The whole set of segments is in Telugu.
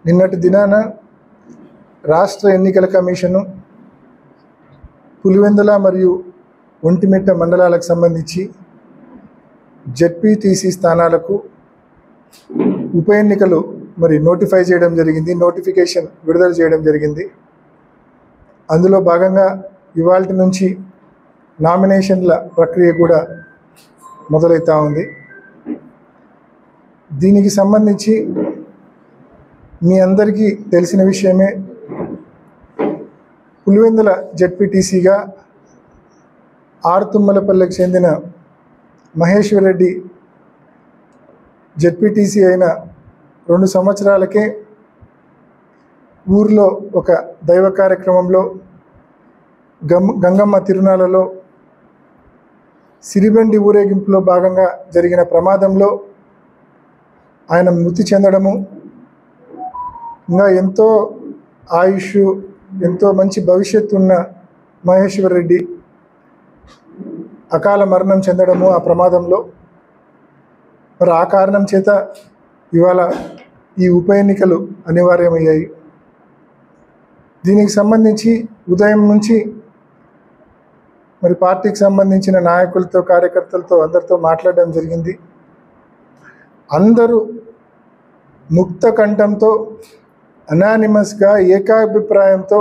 నిన్నటి దినాన రాష్ట్ర ఎన్నికల కమిషను పులివెందుల మరియు ఒంటిమిట్ట మండలాలకు సంబంధించి జెడ్పీటీసీ స్థానాలకు ఉప ఎన్నికలు నోటిఫై చేయడం జరిగింది, నోటిఫికేషన్ విడుదల చేయడం జరిగింది. అందులో భాగంగా ఇవాల్టి నుంచి నామినేషన్ల ప్రక్రియ కూడా మొదలవుతూ ఉంది. దీనికి సంబంధించి మీ అందరికీ తెలిసిన విషయమే, పులివెందుల జెడ్పీటీసీగా ఆర్తుమ్మలపల్లికి చెందిన మహేశ్వర్ రెడ్డి జెడ్పీటీసీ అయిన 2 సంవత్సరాలకే ఊర్లో ఒక దైవ కార్యక్రమంలో గంగమ్మ తిరునాళ్ళలో సిరిబండి ఊరేగింపులో భాగంగా జరిగిన ప్రమాదంలో ఆయన మృతి చెందడము, ఇంకా ఎంతో ఆయుష్, ఎంతో మంచి భవిష్యత్తు ఉన్న మహేశ్వర్ రెడ్డి అకాల మరణం చెందడము ఆ ప్రమాదంలో, ఆ కారణం చేత ఇవాళ ఈ ఉప ఎన్నికలు అనివార్యమయ్యాయి. దీనికి సంబంధించి ఉదయం నుంచి పార్టీకి సంబంధించిన నాయకులతో, కార్యకర్తలతో అందరితో మాట్లాడడం జరిగింది. అందరూ ముక్త కంఠంతో, అనానిమస్గా, ఏకాభిప్రాయంతో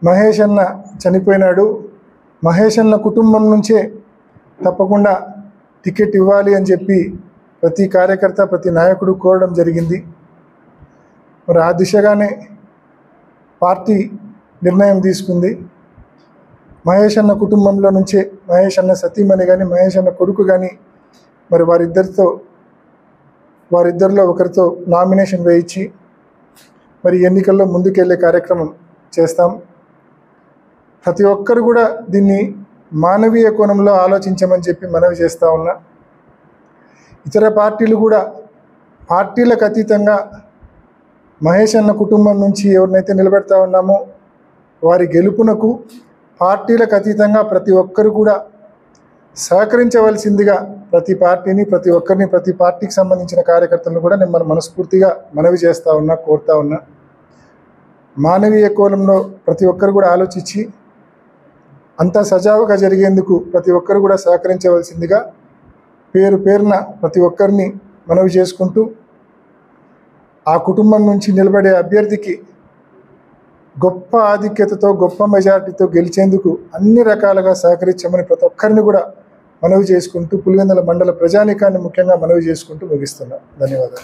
మహేష్ అన్న చనిపోయినాడు, మహేష్ అన్న కుటుంబం నుంచే తప్పకుండా టికెట్ ఇవ్వాలి అని చెప్పి ప్రతి కార్యకర్త, ప్రతి నాయకుడు కోరడం జరిగింది. ఆ దిశగానే పార్టీ నిర్ణయం తీసుకుంది. మహేష్ అన్న కుటుంబంలో నుంచే మహేష్ అన్న సతీమణి కానీ, మహేష్ అన్న కొడుకు కానీ వారిద్దరిలో ఒకరితో నామినేషన్ వేయించి ఎన్నికల్లో ముందుకెళ్లే కార్యక్రమం చేస్తాం. ప్రతి ఒక్కరు కూడా దీన్ని మానవీయ కోణంలో ఆలోచించమని చెప్పి మనవి చేస్తూ ఉన్నా. ఇతర పార్టీలు కూడా పార్టీలకు అతీతంగా మహేష్ అన్న కుటుంబం నుంచి ఎవరినైతే నిలబెడతా ఉన్నామో వారి గెలుపునకు పార్టీలకు అతీతంగా ప్రతి ఒక్కరు కూడా సహకరించవలసిందిగా ప్రతి పార్టీని, ప్రతి ఒక్కరిని, ప్రతి పార్టీకి సంబంధించిన కార్యకర్తలను కూడా నేను మనస్ఫూర్తిగా మనవి చేస్తూ ఉన్నా, కోరుతా ఉన్నా. మానవీయ కోణంలో ప్రతి ఒక్కరు కూడా ఆలోచించి అంతా సజావుగా జరిగేందుకు ప్రతి ఒక్కరు కూడా సహకరించవలసిందిగా పేరు పేరున ప్రతి ఒక్కరిని మనవి చేసుకుంటూ, ఆ కుటుంబం నుంచి నిలబడే అభ్యర్థికి గొప్ప ఆధిక్యతతో, గొప్ప మెజార్టీతో గెలిచేందుకు అన్ని రకాలుగా సహకరించమని ప్రతి ఒక్కరిని కూడా మనవి చేసుకుంటూ, పులివెందుల మండల ప్రజానీకాన్ని ముఖ్యంగా మనవి చేసుకుంటూ ముగిస్తున్నాను. ధన్యవాదాలు.